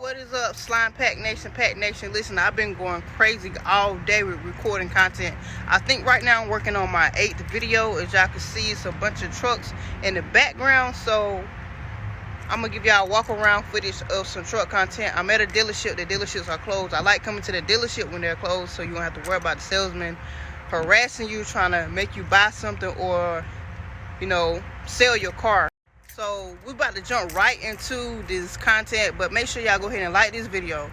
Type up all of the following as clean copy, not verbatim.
What is up, Slime Pack Nation? Listen, I've been going crazy all day with recording content. I think right now I'm working on my 8th video. As y'all can see, it's a bunch of trucks in the background, so I'm gonna give y'all walk around footage of some truck content. I'm at a dealership. The dealerships are closed. I like coming to the dealership when they're closed, so you don't have to worry about the salesman harassing you, trying to make you buy something or, you know, sell your car. So we're about to jump right into this content, but make sure y'all go ahead and like this video.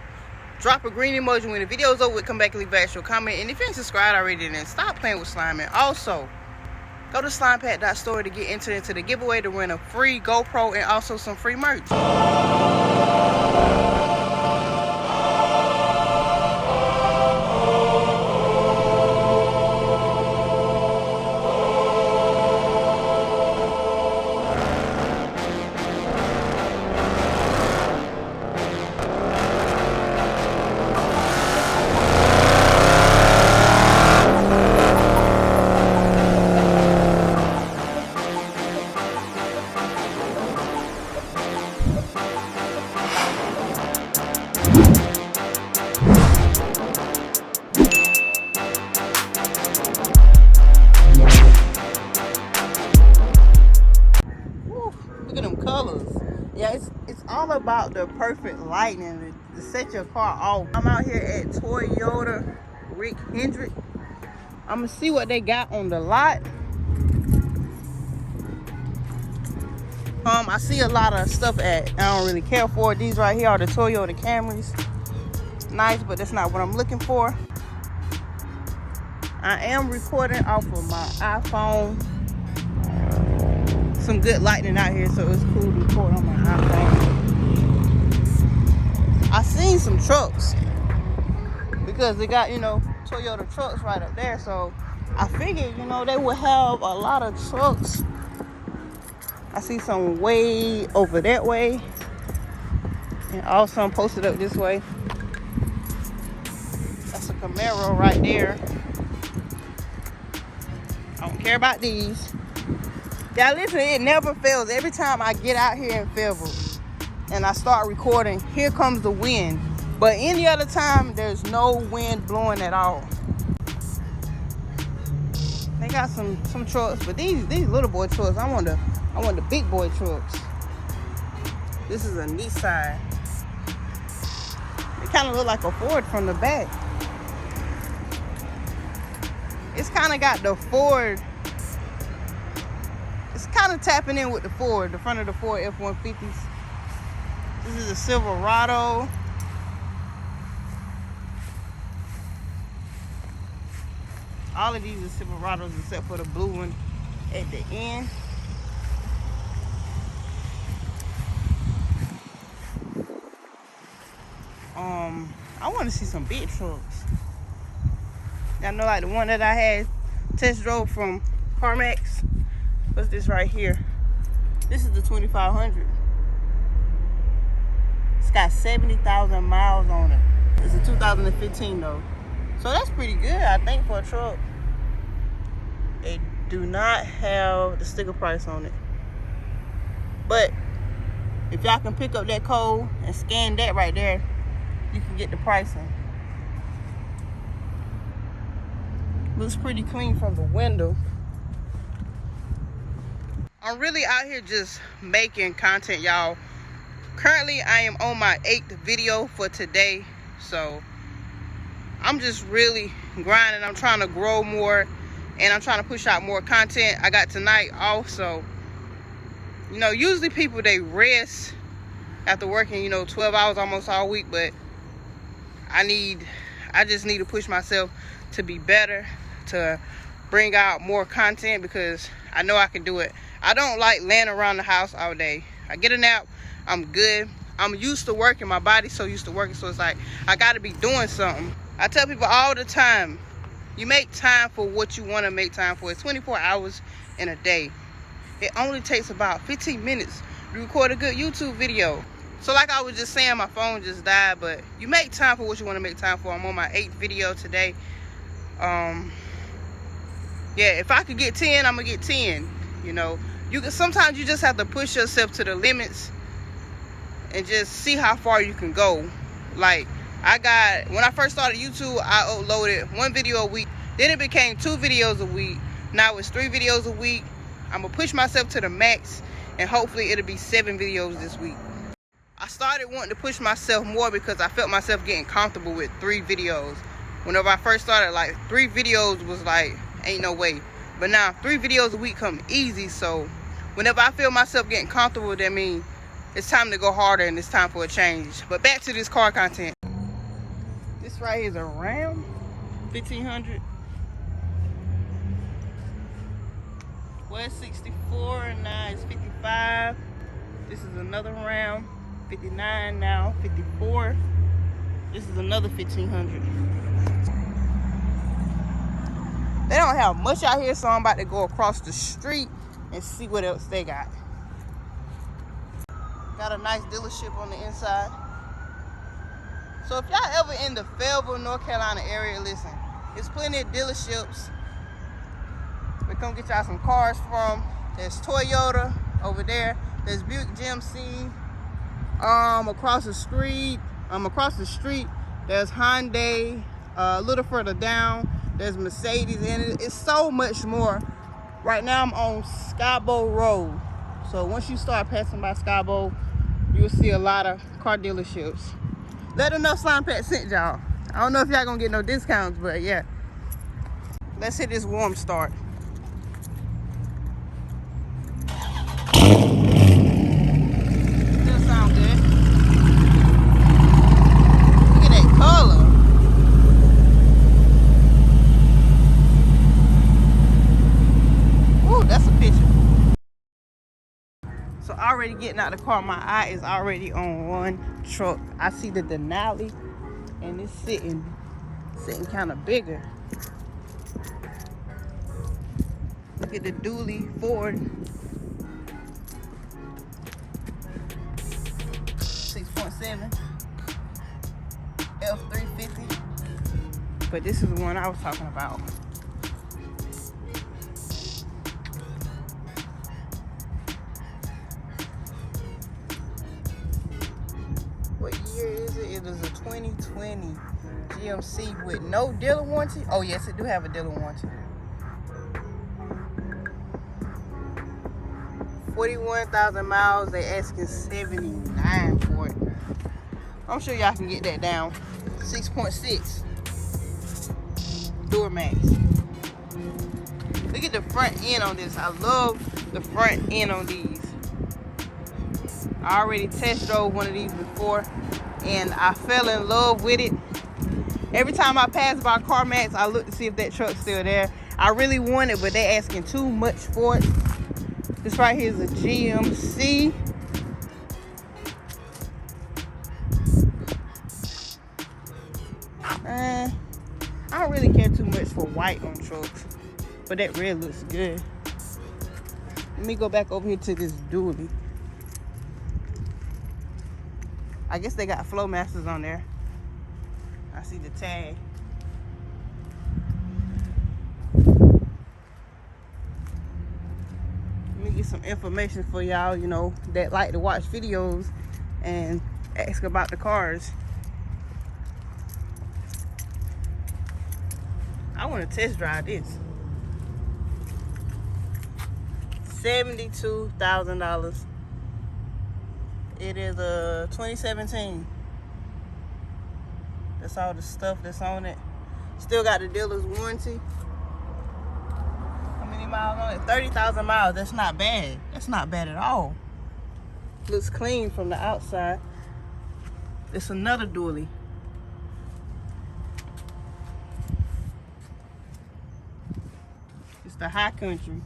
Drop a green emoji when the video's over with. Come back and leave back your comment. And if you ain't subscribed already, then stop playing with slime. And also, go to slimepack.store to get entered into the giveaway to win a free GoPro and also some free merch. Look at them colors. Yeah, it's all about the perfect lighting to set your car off. I'm out here at Toyota Rick Hendrick. I'm gonna see what they got on the lot. I see a lot of stuff I don't really care for. These right here are the Toyota Camrys. Nice, but that's not what I'm looking for. I am recording off of my iPhone. Some good lighting out here, so it's cool to record on my iPhone. I seen some trucks because they got, you know, Toyota trucks right up there, so I figured, you know, they would have a lot of trucks. I see some way over that way, and also I'm posted up this way. That's a Camaro right there. I don't care about these. Yeah, listen, it never fails. Every time I get out here in Fayetteville and I start recording, here comes the wind. But any other time, there's no wind blowing at all. They got some trucks, but these little boy trucks, I want the big boy trucks. This is a Nissan. It kind of look like a Ford from the back. It's kind of got the Ford. It's kind of tapping in with the Ford, the front of the Ford F-150s. This is a Silverado. All of these are Silverados except for the blue one at the end. I want to see some big trucks. Y'all know, like the one that I had test drove from CarMax. What's this right here? This is the 2500. It's got 70,000 miles on it. It's a 2015 though. So that's pretty good, I think, for a truck. They do not have the sticker price on it. But if y'all can pick up that code and scan that right there, you can get the pricing. Looks pretty clean from the window. I'm really out here just making content, y'all. Currently, I am on my 8th video for today. So, I'm just really grinding. I'm trying to grow more. And I'm trying to push out more content. I got tonight off. So, you know, usually people, they rest after working, you know, 12 hours almost all week. But I just need to push myself to be better. To bring out more content because I know I can do it. I don't like laying around the house all day. I get a nap, I'm good. I'm used to working, my body's so used to working, so it's like I gotta be doing something. I tell people all the time, you make time for what you wanna make time for. It's 24 hours in a day. It only takes about 15 minutes to record a good YouTube video. So like I was just saying, my phone just died, but you make time for what you wanna make time for. I'm on my 8th video today. Yeah, if I could get 10, I'm gonna get 10. You know, sometimes you just have to push yourself to the limits and just see how far you can go. Like, when I first started YouTube, I uploaded 1 video a week. Then it became 2 videos a week. Now it's 3 videos a week. I'm gonna push myself to the max, and hopefully it'll be 7 videos this week. I started wanting to push myself more because I felt myself getting comfortable with 3 videos. Whenever I first started, like 3 videos was like, ain't no way. But now 3 videos a week come easy. So whenever I feel myself getting comfortable, that means it's time to go harder and it's time for a change. But back to this car content. This right here is a Ram 1500. Well, it's 64 and now it's 55. This is another Ram 59 now, 54. This is another 1500. They don't have much out here, so I'm about to go across the street and see what else they got. Got a nice dealership on the inside. So if y'all ever in the Fayetteville, North Carolina area, listen, there's plenty of dealerships. We come get y'all some cars from. There's Toyota over there. There's Buick GMC. Across the street, there's Hyundai. A little further down, there's Mercedes, and it's so much more. Right now I'm on Skybow Road. So once you start passing by Skybow, you'll see a lot of car dealerships. Let them know Slime Pack sent y'all. I don't know if y'all gonna get no discounts, but yeah. Let's hit this warm start. Still sound good. Look at that color. Ooh, that's a picture. So already getting out of the car, my eye is already on one truck. I see the Denali, and it's sitting kind of bigger. Look at the dually Ford 6.7 F350. But this is the one I was talking about. What year is it? It is a 2020 GMC with no dealer warranty. Oh yes, it do have a dealer warranty. 41,000 miles. They asking 79 for it. I'm sure y'all can get that down. 6.6 Duramax. Look at the front end on this. I love the front end on these. I already test drove one of these before, and I fell in love with it. Every time I pass by CarMax, I look to see if that truck's still there. I really want it, but they asking too much for it. This right here is a GMC. I don't really care too much for white on trucks, but that red looks good. Let me go back over here to this dually. I guess they got flow masters on there. I see the tag. Let me get some information for y'all, you know, that like to watch videos and ask about the cars. I want to test drive this. $72,000. It is a 2017. That's all the stuff that's on it. Still got the dealer's warranty. How many miles on it? 30,000 miles. That's not bad. That's not bad at all. Looks clean from the outside. It's another dually. It's the High Country.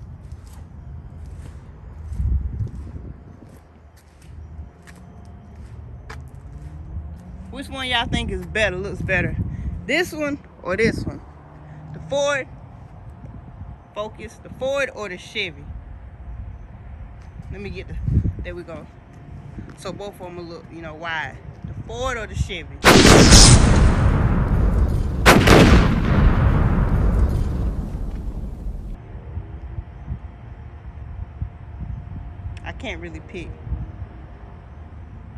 Which one y'all think is better, looks better? This one or this one? The Ford Focus, the Ford or the Chevy? Let me get the, there we go. So both of them will look, you know, wide. The Ford or the Chevy? I can't really pick.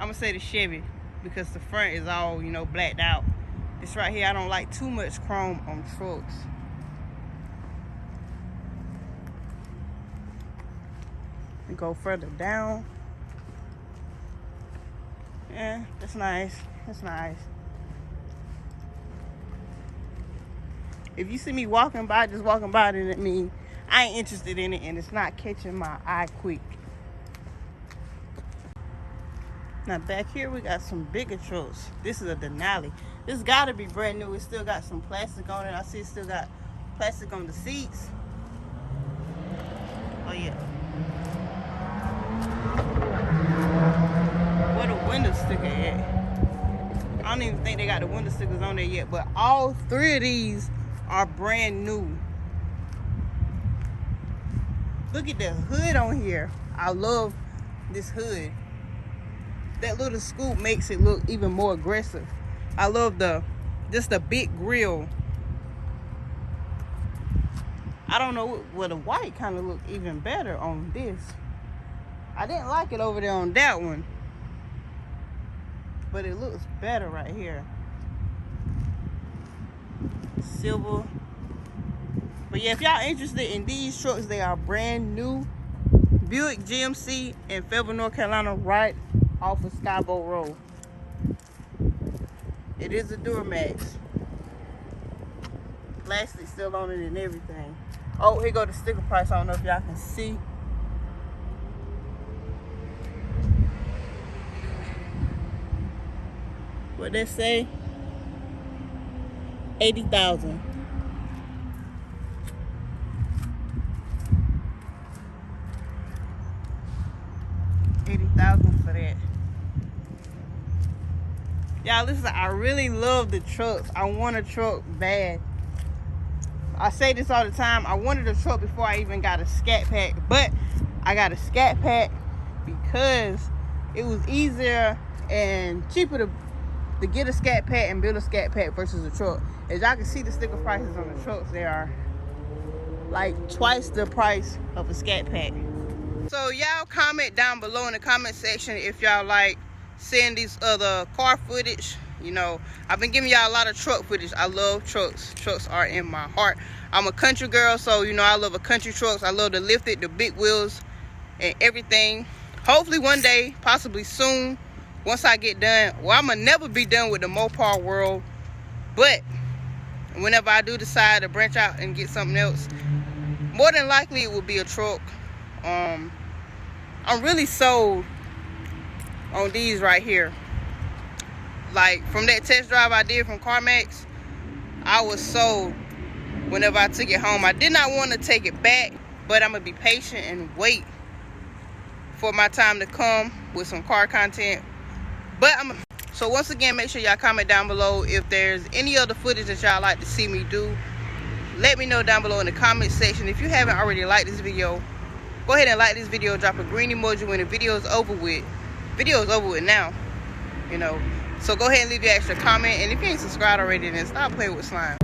I'm gonna say the Chevy because the front is all, you know, blacked out. This right here, I don't like too much chrome on trucks. We go further down. Yeah, that's nice. That's nice. If you see me walking by, just walking by, then it means I ain't interested in it and it's not catching my eye quick. Now back here we got some bigger trucks. This is a Denali. This gotta be brand new. It still got some plastic on it. I see it still got plastic on the seats. Oh yeah. Where the window sticker at? I don't even think they got the window stickers on there yet, but all three of these are brand new. Look at the hood on here. I love this hood. That little scoop makes it look even more aggressive. I love just the big grill. I don't know, well, the white kind of look even better on this. I didn't like it over there on that one, but it looks better right here. Silver. But yeah, if y'all interested in these trucks, they are brand new. Buick GMC in Fayetteville, North Carolina, right off of Skyboat Road. It is a Duramax. Plastic still on it and everything. Oh, here go the sticker price. I don't know if y'all can see. What they say? 80,000. 80,000 for that. Y'all listen, I really love the trucks. I want a truck bad. I say this all the time. I wanted a truck before I even got a scat pack, but I got a scat pack because it was easier and cheaper to get a scat pack and build a scat pack versus a truck. As y'all can see, the sticker prices on the trucks, they are like twice the price of a scat pack. So y'all comment down below in the comment section if y'all like seeing these other car footage. You know, I've been giving y'all a lot of truck footage. I love trucks. Trucks are in my heart. I'm a country girl, so you know I love a country trucks. I love the lifted, the big wheels, and everything. Hopefully one day, possibly soon, once I get done. Well, I'm gonna never be done with the Mopar world, but whenever I do decide to branch out and get something else, more than likely it will be a truck. I'm really sold on these right here. Like from that test drive I did from CarMax, I was sold whenever I took it home. I did not want to take it back, but I'm gonna be patient and wait for my time to come with some car content. But so once again, make sure y'all comment down below if there's any other footage that y'all like to see me do. Let me know down below in the comment section. If you haven't already liked this video, go ahead and like this video. Drop a green emoji when the video is over with. Video is over with now, you know. So go ahead and leave your extra comment. And if you ain't subscribed already, then stop playing with slime.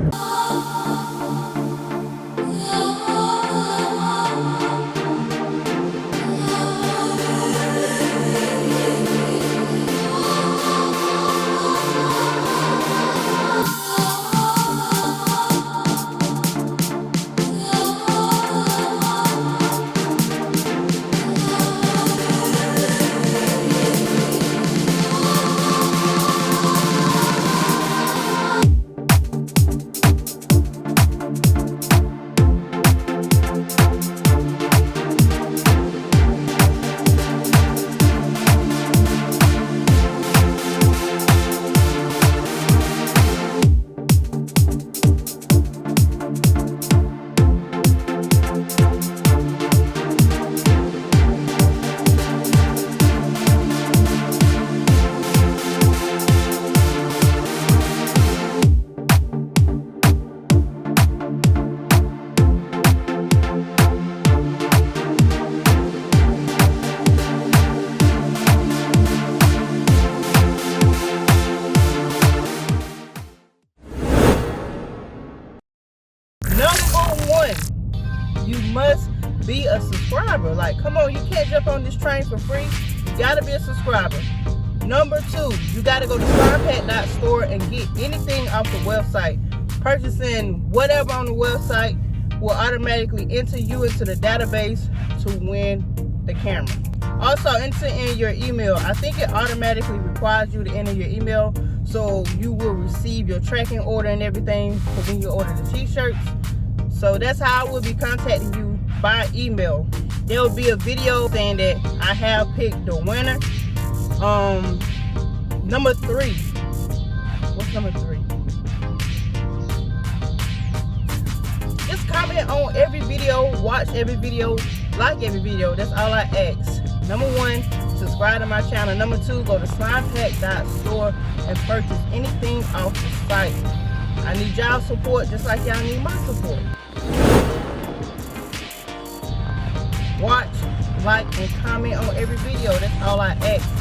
You must be a subscriber. Like, come on, you can't jump on this train for free. You gotta be a subscriber. Number 2, you got to go to scatpack.store and get anything off the website. Purchasing whatever on the website will automatically enter you into the database to win the camera. Also, enter in your email. I think it automatically requires you to enter your email, so you will receive your tracking order and everything for when you order the t-shirts. So that's how I will be contacting you, by email. There will be a video saying that I have picked the winner. Number 3. What's number 3? Just comment on every video, watch every video, like every video. That's all I ask. Number 1, subscribe to my channel. Number 2, go to scatpack.store and purchase anything off the site. I need y'all support just like y'all need my support. Watch, like, and comment on every video. That's all I ask.